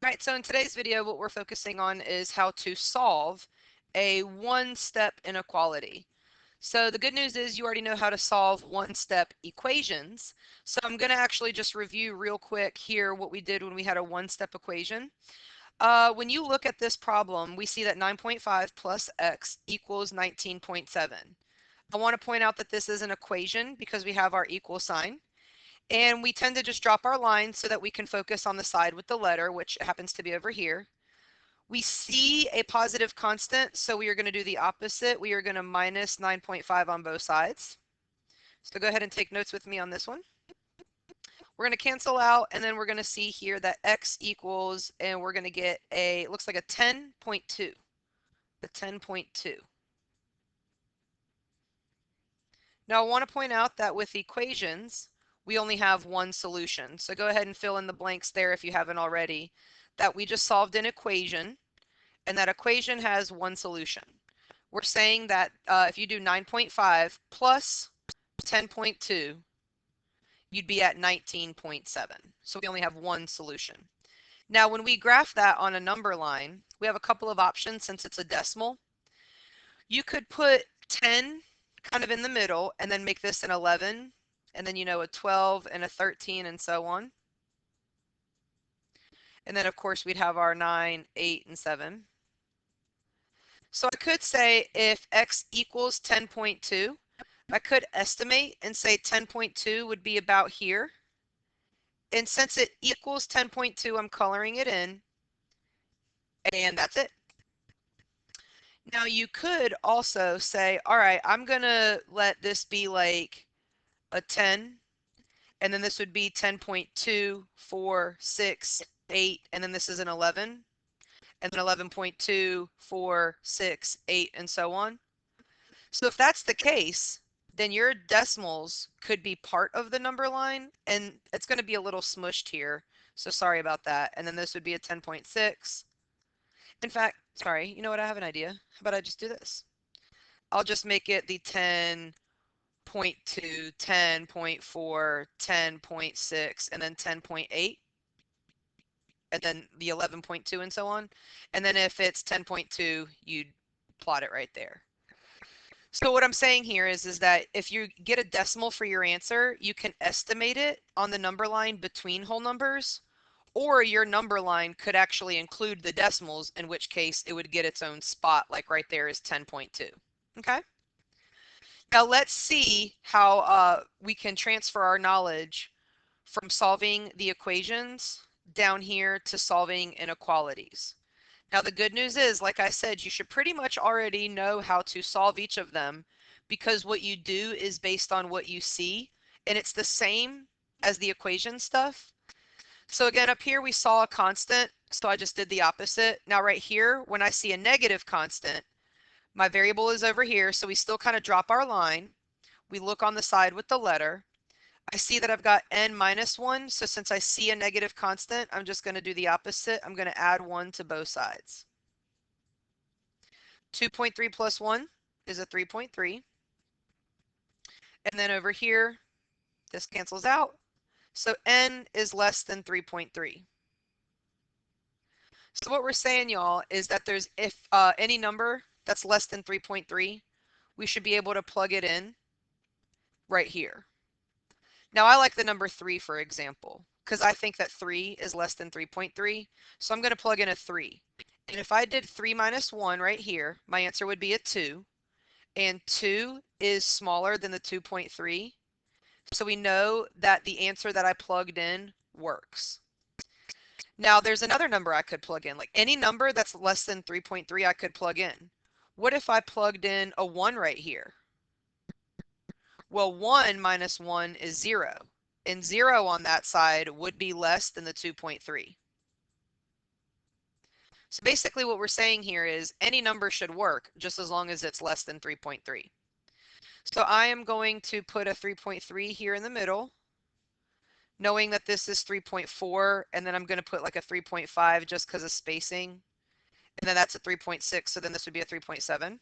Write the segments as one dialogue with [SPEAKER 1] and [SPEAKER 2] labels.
[SPEAKER 1] Right, so in today's video, what we're focusing on is how to solve a one-step inequality. So the good news is you already know how to solve one-step equations. So I'm going to actually just review real quick here what we did when we had a one-step equation. When you look at this problem, we see that 9.5 plus x equals 19.7. I want to point out that this is an equation because we have our equal sign. And we tend to just drop our line so that we can focus on the side with the letter, which happens to be over here. We see a positive constant, so we are going to do the opposite. We are going to minus 9.5 on both sides. So go ahead and take notes with me on this one. We're going to cancel out, and then we're going to see here that x equals, and we're going to get a, it looks like a 10.2. The 10.2. Now I want to point out that with equations, we only have one solution. So go ahead and fill in the blanks there if you haven't already. That we just solved an equation, and that equation has one solution. We're saying that if you do 9.5 plus 10.2, you'd be at 19.7. So we only have one solution. Now when we graph that on a number line, we have a couple of options since it's a decimal. You could put 10 kind of in the middle and then make this an 11, and then, a 12 and a 13 and so on. And then of course we'd have our 9, 8, and 7. So I could say if x equals 10.2, I could estimate and say 10.2 would be about here. And since it equals 10.2, I'm coloring it in, and that's it. Now you could also say, all right, I'm going to let this be like a 10, and then this would be 10.2, 4, 6, 8, and then this is an 11, and then 11.2, 4, 6, 8, and so on. So if that's the case, then your decimals could be part of the number line, and it's going to be a little smushed here. So sorry about that. And then this would be a 10.6. In fact, sorry, you know what? I have an idea. How about I just do this? I'll just make it the 10.2, 10.4, 10.6, and then 10.8, and then the 11.2 and so on. And then if it's 10.2, you'd plot it right there. So what I'm saying here is that if you get a decimal for your answer, you can estimate it on the number line between whole numbers, or your number line could actually include the decimals, in which case it would get its own spot, like right there is 10.2. Okay? Now let's see how we can transfer our knowledge from solving the equations down here to solving inequalities. Now the good news is, like I said, you should pretty much already know how to solve each of them, because what you do is based on what you see, and it's the same as the equation stuff. So again, up here we saw a constant, so I just did the opposite. Now right here, when I see a negative constant, my variable is over here, so we still kind of drop our line. We look on the side with the letter. I see that I've got n minus 1, so since I see a negative constant, I'm just going to do the opposite. I'm going to add 1 to both sides. 2.3 plus 1 is a 3.3. And then over here, this cancels out. So n is less than 3.3. So what we're saying, y'all, is that if any number that's less than 3.3, we should be able to plug it in right here. Now I like the number 3, for example, because I think that 3 is less than 3.3. So I'm going to plug in a 3. And if I did 3 minus 1 right here, my answer would be a 2. And 2 is smaller than the 2.3. So we know that the answer that I plugged in works. Now there's another number I could plug in. Like any number that's less than 3.3 I could plug in. What if I plugged in a 1 right here? Well, 1 minus 1 is 0. And 0 on that side would be less than the 2.3. So basically what we're saying here is any number should work just as long as it's less than 3.3. So I am going to put a 3.3 here in the middle, knowing that this is 3.4, and then I'm going to put like a 3.5 just because of spacing. And then that's a 3.6, so then this would be a 3.7.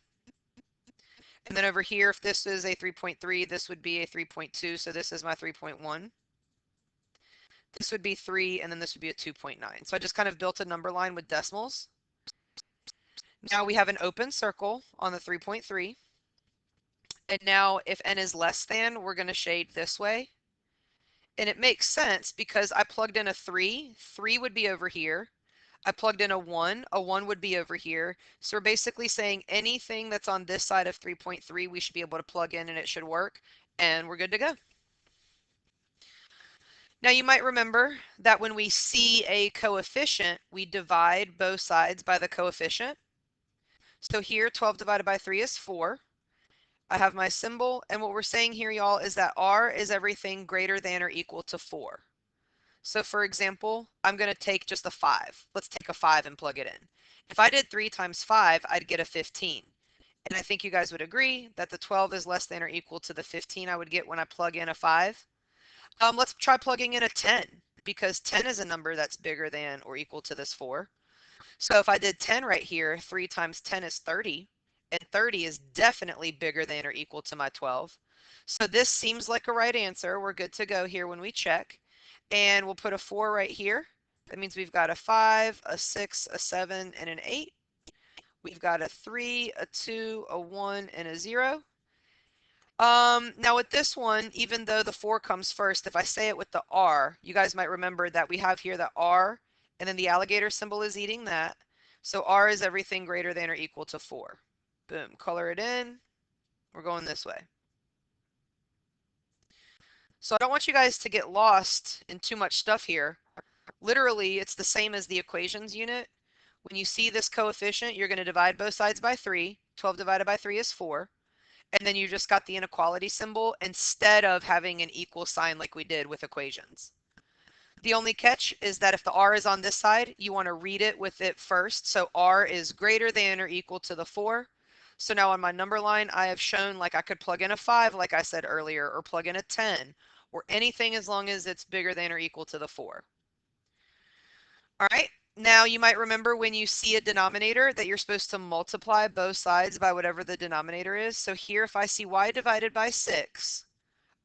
[SPEAKER 1] And then over here, if this is a 3.3, this would be a 3.2, so this is my 3.1. This would be 3, and then this would be a 2.9. So I just kind of built a number line with decimals. Now we have an open circle on the 3.3. And now if n is less than, we're going to shade this way. And it makes sense because I plugged in a 3. 3 would be over here. I plugged in a 1 would be over here. So we're basically saying anything that's on this side of 3.3, we should be able to plug in and it should work. And we're good to go. Now you might remember that when we see a coefficient, we divide both sides by the coefficient. So here 12 divided by 3 is 4. I have my symbol, and what we're saying here, y'all, is that r is everything greater than or equal to 4. So for example, I'm going to take just a 5. Let's take a 5 and plug it in. If I did 3 times 5, I'd get a 15. And I think you guys would agree that the 12 is less than or equal to the 15 I would get when I plug in a 5. Let's try plugging in a 10, because 10 is a number that's bigger than or equal to this 4. So if I did 10 right here, 3 times 10 is 30, and 30 is definitely bigger than or equal to my 12. So this seems like a right answer. We're good to go here when we check. And we'll put a 4 right here. That means we've got a 5, a 6, a 7, and an 8. We've got a 3, a 2, a 1, and a 0. Now with this one, even though the 4 comes first, if I say it with the R, you guys might remember that we have here the R, and then the alligator symbol is eating that. So R is everything greater than or equal to 4. Boom, color it in. We're going this way. So I don't want you guys to get lost in too much stuff here. Literally, it's the same as the equations unit. When you see this coefficient, you're going to divide both sides by 3. 12 divided by 3 is 4. And then you just got the inequality symbol instead of having an equal sign like we did with equations. The only catch is that if the r is on this side, you want to read it with it first. So r is greater than or equal to the 4. So now on my number line, I have shown like I could plug in a 5, like I said earlier, or plug in a 10, or anything as long as it's bigger than or equal to the 4. All right. Now you might remember when you see a denominator that you're supposed to multiply both sides by whatever the denominator is. So here, if I see y divided by 6,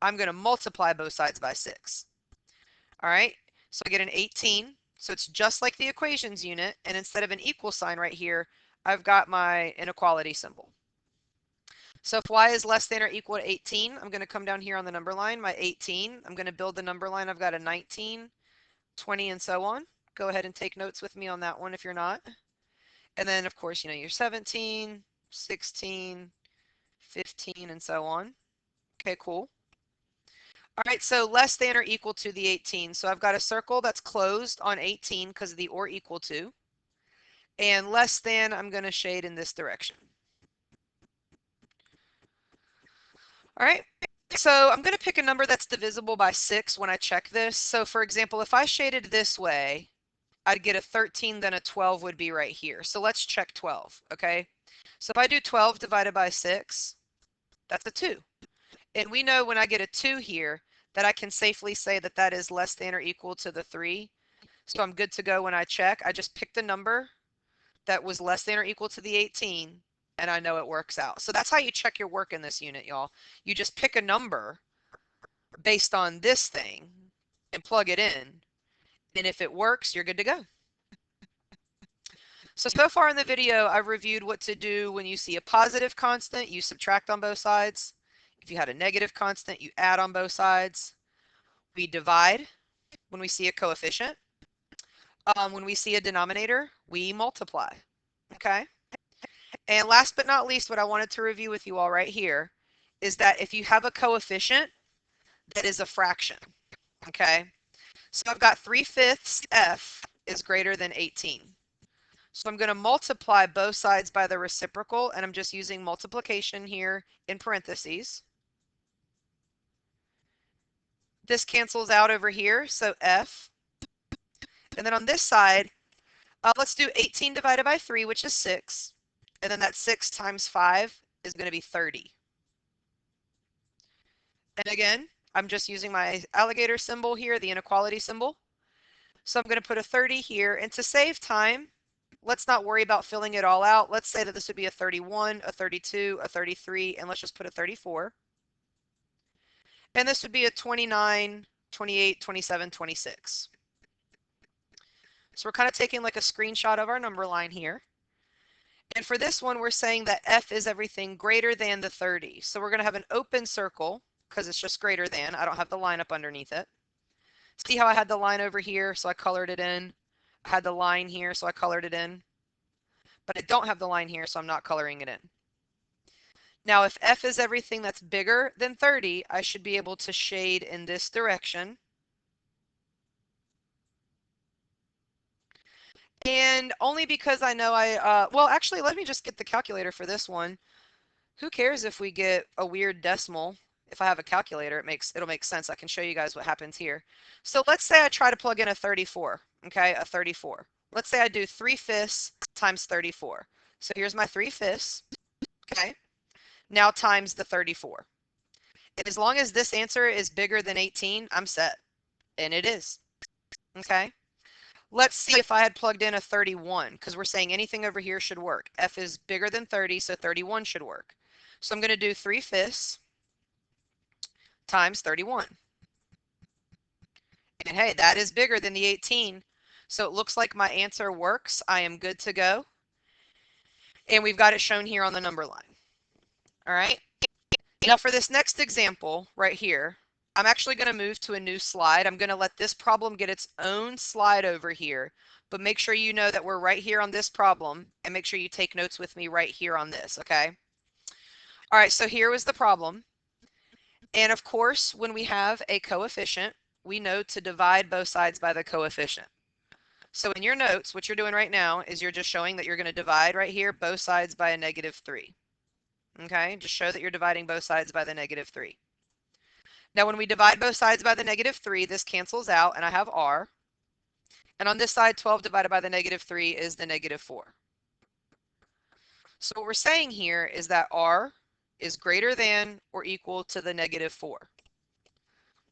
[SPEAKER 1] I'm going to multiply both sides by 6. All right. So I get an 18. So it's just like the equations unit. And instead of an equal sign right here, I've got my inequality symbol. So if y is less than or equal to 18, I'm going to come down here on the number line, my 18. I'm going to build the number line. I've got a 19, 20, and so on. Go ahead and take notes with me on that one if you're not. And then, of course, you're 17, 16, 15, and so on. Okay, cool. All right, so less than or equal to the 18. So I've got a circle that's closed on 18 because of the or equal to. And less than, I'm going to shade in this direction. All right, so I'm going to pick a number that's divisible by 6 when I check this. So for example, if I shaded this way, I'd get a 13, then a 12 would be right here. So let's check 12, okay? So if I do 12 divided by 6, that's a 2. And we know when I get a 2 here that I can safely say that that is less than or equal to the 3. So I'm good to go when I check. I just picked a number that was less than or equal to the 18, and I know it works out. So that's how you check your work in this unit, y'all. You just pick a number based on this thing and plug it in. And if it works, you're good to go. So far in the video, I've reviewed what to do when you see a positive constant, you subtract on both sides. If you had a negative constant, you add on both sides. We divide when we see a coefficient. When we see a denominator, we multiply. Okay? And last but not least, what I wanted to review with you all right here is that if you have a coefficient that is a fraction, okay? So I've got 3/5 f is greater than 18. So I'm going to multiply both sides by the reciprocal, and I'm just using multiplication here in parentheses. This cancels out over here, so f. And then on this side, let's do 18 divided by 3, which is 6. And then that 6 times 5 is going to be 30. And again, I'm just using my alligator symbol here, the inequality symbol. So I'm going to put a 30 here. And to save time, let's not worry about filling it all out. Let's say that this would be a 31, a 32, a 33, and let's just put a 34. And this would be a 29, 28, 27, 26. So we're kind of taking like a screenshot of our number line here. And for this one, we're saying that f is everything greater than the 30. So we're going to have an open circle because it's just greater than. I don't have the line up underneath it. See how I had the line over here, so I colored it in. I had the line here, so I colored it in. But I don't have the line here, so I'm not coloring it in. Now, if f is everything that's bigger than 30, I should be able to shade in this direction. And only because I know well, actually, let me just get the calculator for this one. Who cares if we get a weird decimal? If I have a calculator, it'll make sense. I can show you guys what happens here. So let's say I try to plug in a 34, okay, a 34. Let's say I do 3/5 times 34. So here's my 3/5, okay? Now times the 34. And as long as this answer is bigger than 18, I'm set. And it is, okay? Let's see if I had plugged in a 31, because we're saying anything over here should work. F is bigger than 30, so 31 should work. So I'm going to do 3/5 times 31. And hey, that is bigger than the 18. So it looks like my answer works. I am good to go. And we've got it shown here on the number line. All right. Now for this next example right here, I'm actually going to move to a new slide. I'm going to let this problem get its own slide over here, but make sure you know that we're right here on this problem, and make sure you take notes with me right here on this, okay? All right, so here was the problem. And of course, when we have a coefficient, we know to divide both sides by the coefficient. So in your notes, what you're doing right now is you're just showing that you're going to divide right here both sides by a -3. Okay, just show that you're dividing both sides by the -3. Now, when we divide both sides by the -3, this cancels out, and I have r. And on this side, 12 divided by the -3 is the -4. So what we're saying here is that r is greater than or equal to the -4.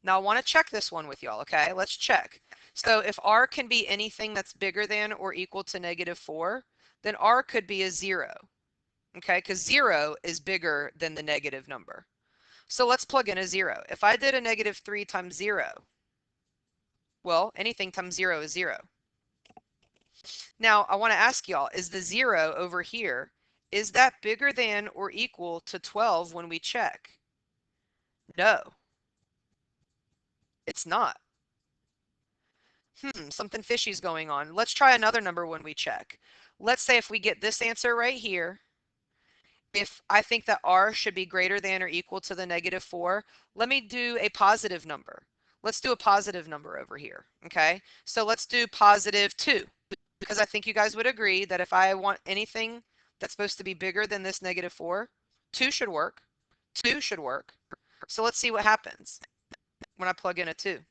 [SPEAKER 1] Now, I want to check this one with y'all, okay? Let's check. So if r can be anything that's bigger than or equal to -4, then r could be a 0, okay? Because 0 is bigger than the negative number. So let's plug in a 0. If I did a -3 times 0, well, anything times 0 is 0. Now, I want to ask y'all, is the 0 over here, is that bigger than or equal to 12 when we check? No, it's not. Something fishy's going on. Let's try another number when we check. Let's say if we get this answer right here, if I think that r should be greater than or equal to the -4, let me do a positive number. Let's do a positive number over here, okay? So let's do +2, because I think you guys would agree that if I want anything that's supposed to be bigger than this -4, 2 should work. 2 should work. So let's see what happens when I plug in a 2.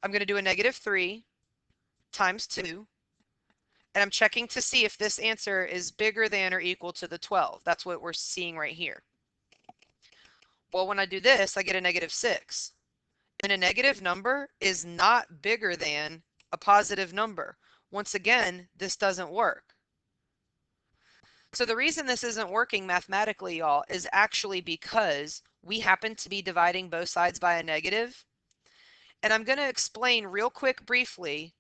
[SPEAKER 1] I'm going to do a -3 times 2. And I'm checking to see if this answer is bigger than or equal to the 12. That's what we're seeing right here. Well, when I do this, I get a -6. And a negative number is not bigger than a positive number. Once again, this doesn't work. So the reason this isn't working mathematically, y'all, is actually because we happen to be dividing both sides by a negative. And I'm going to explain real quick briefly.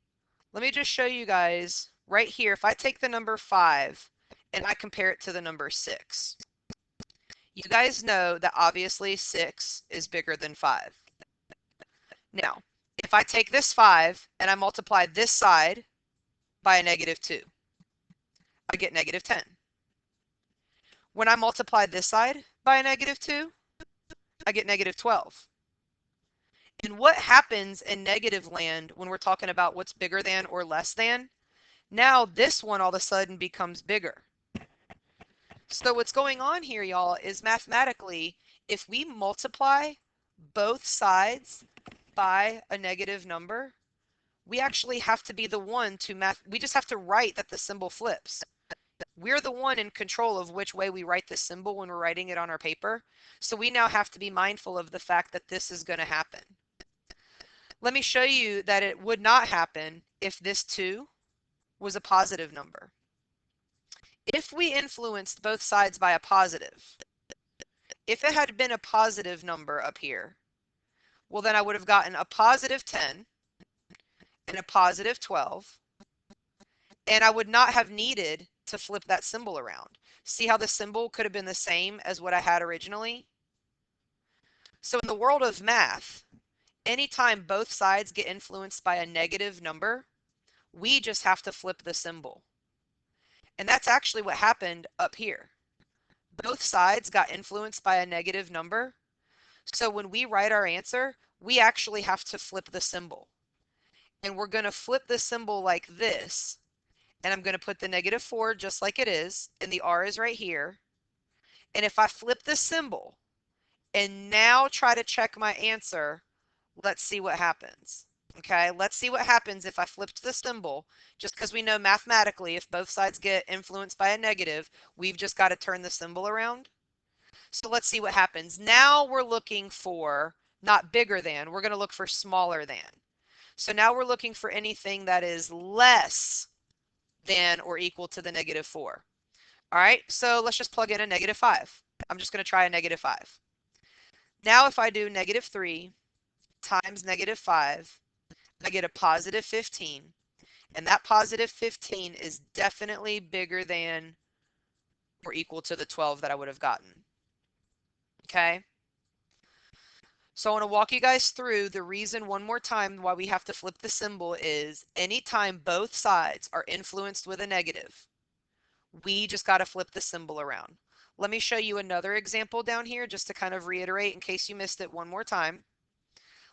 [SPEAKER 1] Let me just show you guys right here. If I take the number 5 and I compare it to the number 6, you guys know that obviously 6 is bigger than 5. Now, if I take this 5 and I multiply this side by a -2, I get -10. When I multiply this side by a -2, I get -12. And what happens in negative land when we're talking about what's bigger than or less than? Now this one all of a sudden becomes bigger. So what's going on here, y'all, is mathematically, if we multiply both sides by a negative number, we actually have to be the one to we just have to write that the symbol flips. We're the one in control of which way we write the symbol when we're writing it on our paper. So we now have to be mindful of the fact that this is going to happen. Let me show you that it would not happen if this 2 was a positive number. If we influenced both sides by a positive, if it had been a positive number up here, Well, then I would have gotten a positive 10 and a positive 12, and I would not have needed to flip that symbol around. See how the symbol could have been the same as what I had originally? So in the world of math, anytime both sides get influenced by a negative number, we just have to flip the symbol. And that's actually what happened up here. Both sides got influenced by a negative number. So when we write our answer, we actually have to flip the symbol. And we're going to flip the symbol like this. And I'm going to put the -4 just like it is, and the R is right here. And if I flip the symbol and now try to check my answer, let's see what happens. Okay, let's see what happens if I flipped the symbol, just because we know mathematically if both sides get influenced by a negative, we've just got to turn the symbol around. So let's see what happens. Now we're looking for not bigger than, we're going to look for smaller than. So now we're looking for anything that is less than or equal to the -4. All right, so let's just plug in a -5. I'm just going to try a -5. Now if I do -3 times -5, I get a positive 15. And that positive 15 is definitely bigger than or equal to the 12 that I would have gotten. Okay? So I want to walk you guys through the reason one more time why we have to flip the symbol is anytime both sides are influenced with a negative, we just got to flip the symbol around. Let me show you another example down here just to kind of reiterate in case you missed it one more time.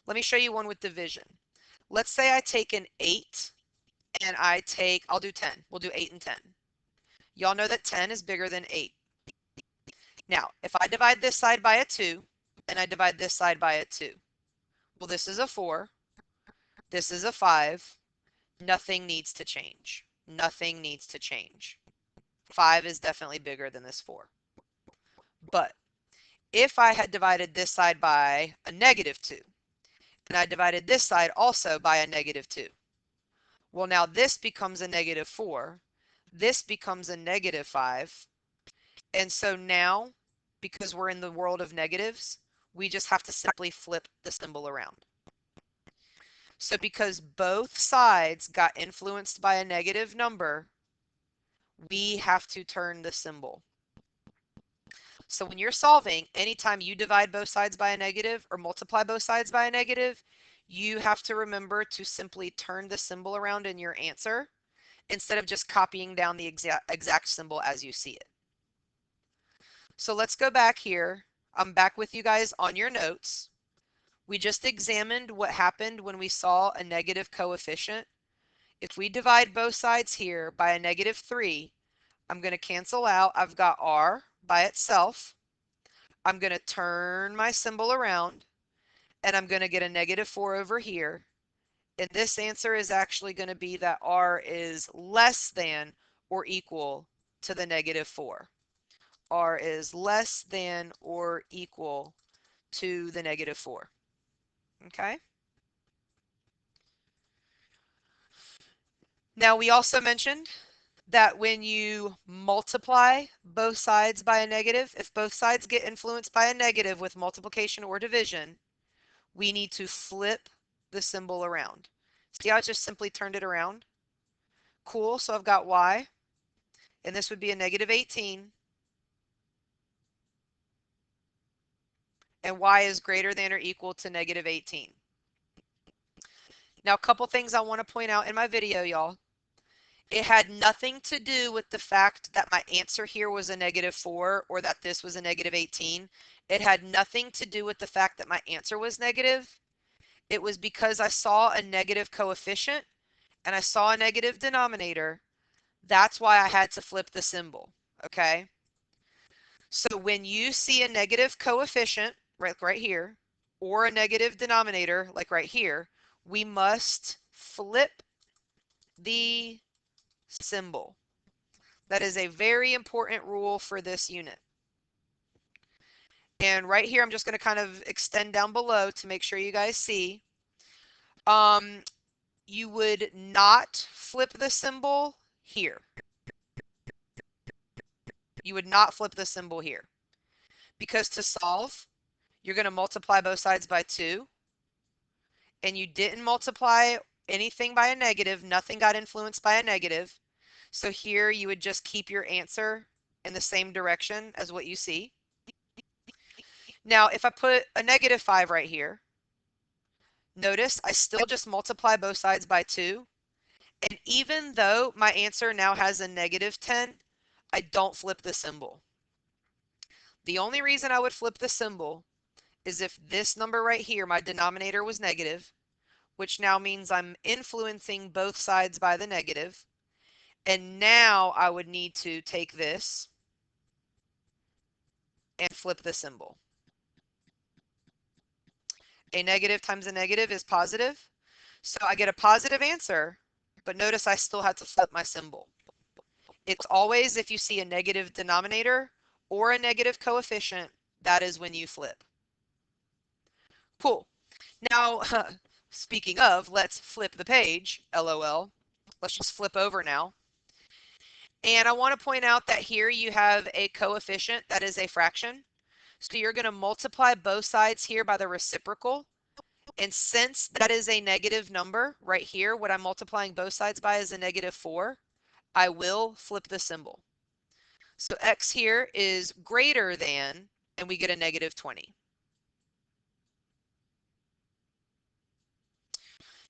[SPEAKER 1] Let me show you one with division. Let's say I take an 8 and I'll do 10. We'll do 8 and 10. Y'all know that 10 is bigger than 8. Now, if I divide this side by a 2 and I divide this side by a 2, well, this is a 4. This is a 5. Nothing needs to change. Nothing needs to change. 5 is definitely bigger than this 4. But if I had divided this side by a -2 and I divided this side also by a -2, well, now this becomes a -4. This becomes a -5. And so now, because we're in the world of negatives, we just have to simply flip the symbol around. So because both sides got influenced by a negative number, we have to turn the symbol. So when you're solving, anytime you divide both sides by a negative or multiply both sides by a negative, you have to remember to simply turn the symbol around in your answer instead of just copying down the exact symbol as you see it. So let's go back here. I'm back with you guys on your notes. We just examined what happened when we saw a negative coefficient. If we divide both sides here by a -3, I'm going to cancel out. I've got R by itself. I'm going to turn my symbol around and I'm going to get a -4 over here. And this answer is actually going to be that R is less than or equal to the -4. R is less than or equal to the -4. Okay. Now we also mentioned that when you multiply both sides by a negative, if both sides get influenced by a negative with multiplication or division, we need to flip the symbol around. See how I just simply turned it around? Cool, so I've got y, and this would be a -18, and y is greater than or equal to -18. Now, a couple things I want to point out in my video, y'all. It had nothing to do with the fact that my answer here was a -4 or that this was a -18. It had nothing to do with the fact that my answer was negative. It was because I saw a negative coefficient and I saw a negative denominator. That's why I had to flip the symbol, okay? So when you see a negative coefficient, right here, or a negative denominator, like right here, we must flip the symbol. That is a very important rule for this unit. And right here, I'm just going to kind of extend down below to make sure you guys see. You would not flip the symbol here. You would not flip the symbol here. Because to solve, you're going to multiply both sides by 2. and you didn't multiply anything by a negative, nothing got influenced by a negative. So here you would just keep your answer in the same direction as what you see. Now, if I put a -5 right here, notice I still just multiply both sides by 2. And even though my answer now has a -10, I don't flip the symbol. The only reason I would flip the symbol is if this number right here, my denominator, was negative, which now means I'm influencing both sides by the negative. And now I would need to take this and flip the symbol. A negative times a negative is positive. So I get a positive answer, but notice I still have to flip my symbol. It's always if you see a negative denominator or a negative coefficient, that is when you flip. Cool. Now, speaking of, let's flip the page, LOL. Let's just flip over now. And I want to point out that here you have a coefficient that is a fraction. So you're going to multiply both sides here by the reciprocal. And since that is a negative number right here, what I'm multiplying both sides by is a -4, I will flip the symbol. So x here is greater than, and we get a -20.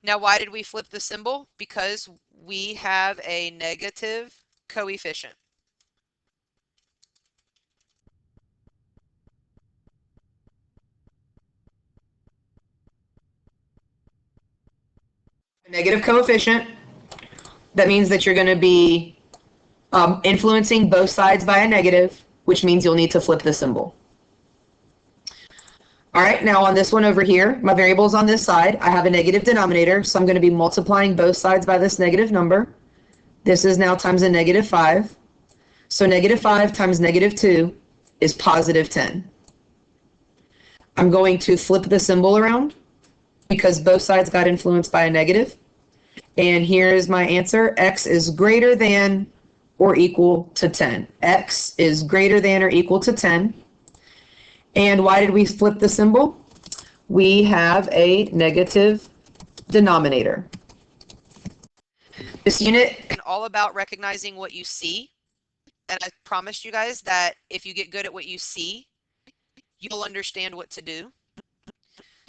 [SPEAKER 1] Now, why did we flip the symbol? Because we have a negative coefficient. A negative coefficient, that means that you're going to be influencing both sides by a negative, which means you'll need to flip the symbol. All right, now on this one over here, my variable's on this side. I have a negative denominator, so I'm going to be multiplying both sides by this negative number. This is now times a -5. So -5 times -2 is +10. I'm going to flip the symbol around because both sides got influenced by a negative. And here is my answer. X is greater than or equal to 10. X is greater than or equal to 10. And why did we flip the symbol? We have a negative denominator. This unit is all about recognizing what you see. And I promised you guys that if you get good at what you see, you'll understand what to do.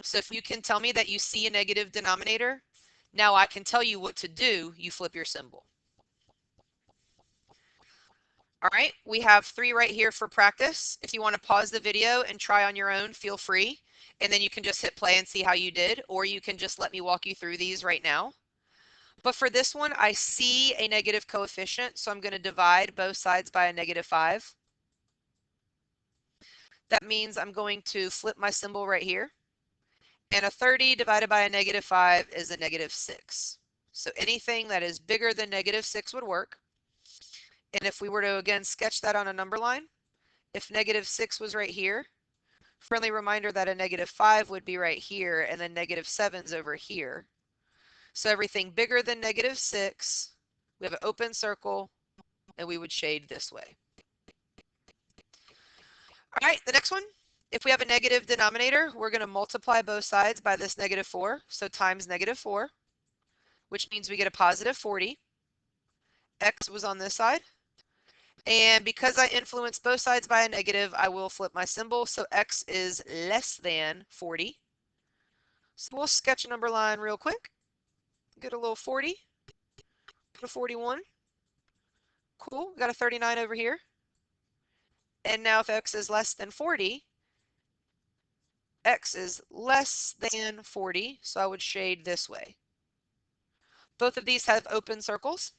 [SPEAKER 1] So if you can tell me that you see a negative denominator, now I can tell you what to do. You flip your symbol. All right, we have 3 right here for practice. If you want to pause the video and try on your own, feel free. And then you can just hit play and see how you did, or you can just let me walk you through these right now. But for this one, I see a negative coefficient, so I'm going to divide both sides by a -5. That means I'm going to flip my symbol right here. And a 30 divided by a -5 is a -6. So anything that is bigger than -6 would work. And if we were to, again, sketch that on a number line, if -6 was right here, friendly reminder that a -5 would be right here, and then -7's over here. So everything bigger than -6, we have an open circle, and we would shade this way. All right, the next one. If we have a negative denominator, we're going to multiply both sides by this -4, so times -4, which means we get a +40. X was on this side. And because I influence both sides by a negative, I will flip my symbol, so X is less than 40. So we'll sketch a number line real quick. Get a little 40, put a 41. Cool, we got a 39 over here. And now if X is less than 40, X is less than 40, so I would shade this way. Both of these have open circles.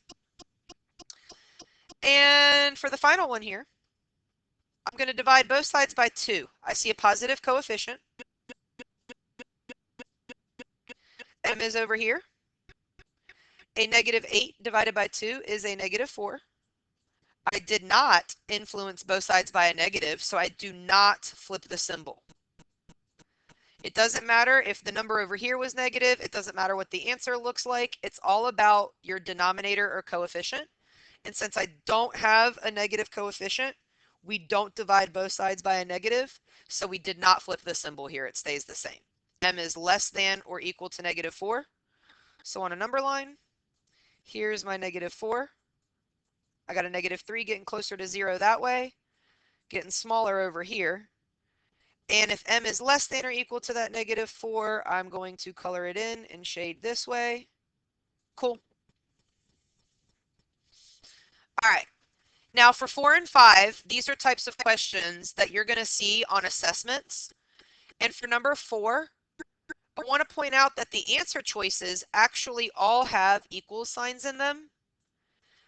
[SPEAKER 1] And for the final one here, I'm going to divide both sides by 2. I see a positive coefficient. M is over here. A -8 divided by 2 is a -4. I did not influence both sides by a negative, so I do not flip the symbol. It doesn't matter if the number over here was negative. It doesn't matter what the answer looks like. It's all about your denominator or coefficient. And since I don't have a negative coefficient, we don't divide both sides by a negative. So we did not flip the symbol here. It stays the same. m is less than or equal to -4. So on a number line, here's my -4. I got a -3 getting closer to 0 that way, getting smaller over here. And if m is less than or equal to that -4, I'm going to color it in and shade this way. Cool. All right. Now for 4 and 5, these are types of questions that you're going to see on assessments. And for number 4, I want to point out that the answer choices actually all have equal signs in them.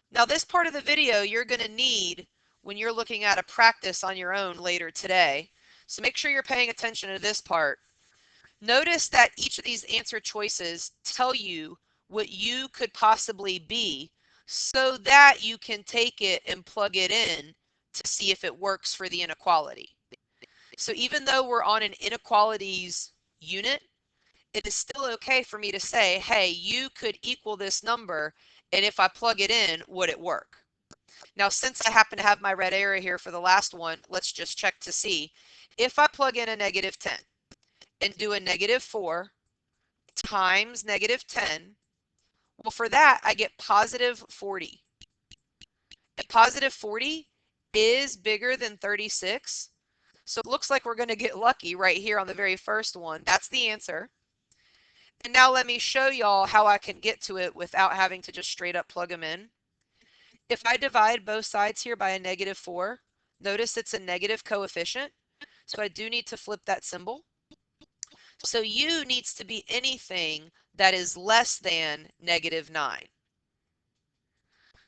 [SPEAKER 1] Now this part of the video you're going to need when you're looking at a practice on your own later today. So make sure you're paying attention to this part. Notice that each of these answer choices tell you what you could possibly be so that you can take it and plug it in to see if it works for the inequality. So even though we're on an inequalities unit, it is still okay for me to say, hey, you could equal this number, and if I plug it in, would it work? Now, since I happen to have my red arrow here for the last one, let's just check to see. If I plug in a -10 and do a -4 times -10, well, for that, I get +40. And +40 is bigger than 36. So it looks like we're going to get lucky right here on the very first one. That's the answer. And now let me show y'all how I can get to it without having to just straight up plug them in. If I divide both sides here by a -4, notice it's a negative coefficient. So I do need to flip that symbol. So u needs to be anything that is less than -9.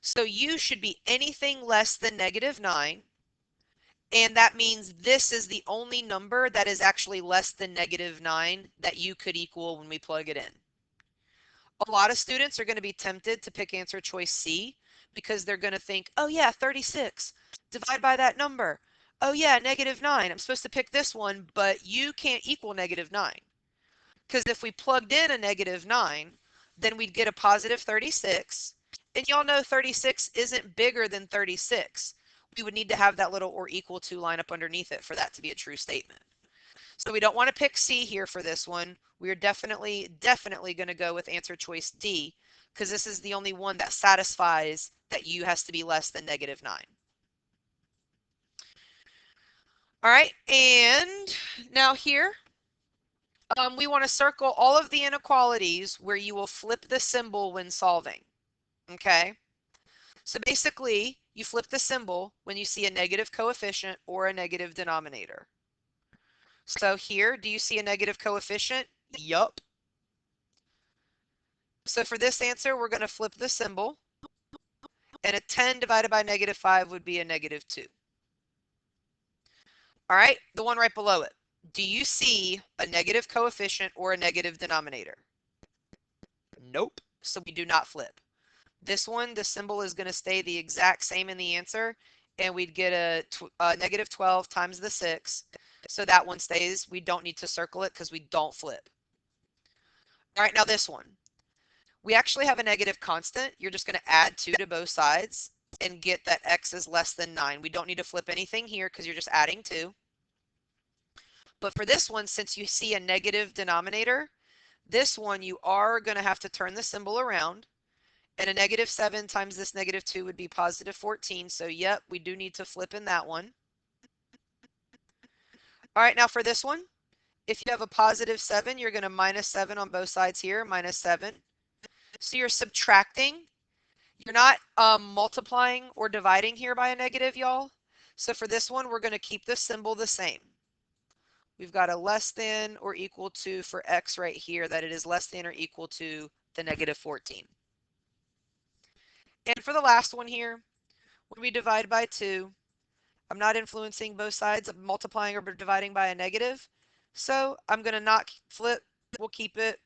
[SPEAKER 1] So u should be anything less than -9. And that means this is the only number that is actually less than -9 that you could equal when we plug it in. A lot of students are going to be tempted to pick answer choice C because they're going to think, oh yeah, 36, divide by that number. Oh yeah, -9. I'm supposed to pick this one, but you can't equal -9. Because if we plugged in a -9, then we'd get a +36. And y'all know 36 isn't bigger than 36. We would need to have that little or equal to line up underneath it for that to be a true statement. So we don't want to pick C here for this one. We are definitely going to go with answer choice D because this is the only one that satisfies that u has to be less than -9. All right, and now here, we want to circle all of the inequalities where you will flip the symbol when solving. Okay, so basically you flip the symbol when you see a negative coefficient or a negative denominator. So here, do you see a negative coefficient? Yup. So for this answer, we're going to flip the symbol, and a 10 divided by -5 would be a -2. All right, the one right below it. Do you see a negative coefficient or a negative denominator? Nope. So we do not flip. This one, the symbol is going to stay the exact same in the answer, and we'd get a -12 times the 6. So that one stays. We don't need to circle it because we don't flip. All right, now this one. We actually have a negative constant. You're just going to add 2 to both sides and get that x is less than 9. We don't need to flip anything here because you're just adding 2. But for this one, since you see a negative denominator, this one you are going to have to turn the symbol around. And a -7 times this -2 would be +14. So yep, we do need to flip in that one. All right, now for this one, if you have a +7, you're going to -7 on both sides here, -7. So you're subtracting. You're not multiplying or dividing here by a negative, y'all. So for this one, we're going to keep the symbol the same. We've got a less than or equal to for x right here, that it is less than or equal to the -14. And for the last one here, when we divide by 2, I'm not influencing both sides of multiplying or dividing by a negative. So I'm going to not flip. We'll keep it.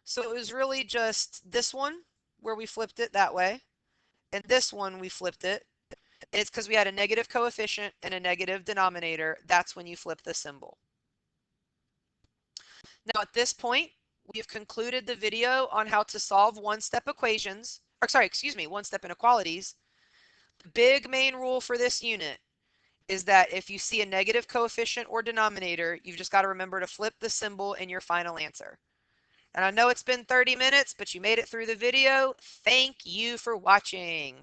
[SPEAKER 1] So it was really just this one where we flipped it that way. And this one we flipped it. And it's because we had a negative coefficient and a negative denominator. That's when you flip the symbol. Now at this point, we've concluded the video on how to solve one-step equations, or sorry, excuse me, one-step inequalities. The big main rule for this unit is that if you see a negative coefficient or denominator, you've just got to remember to flip the symbol in your final answer. And I know it's been 30 minutes, but you made it through the video. Thank you for watching.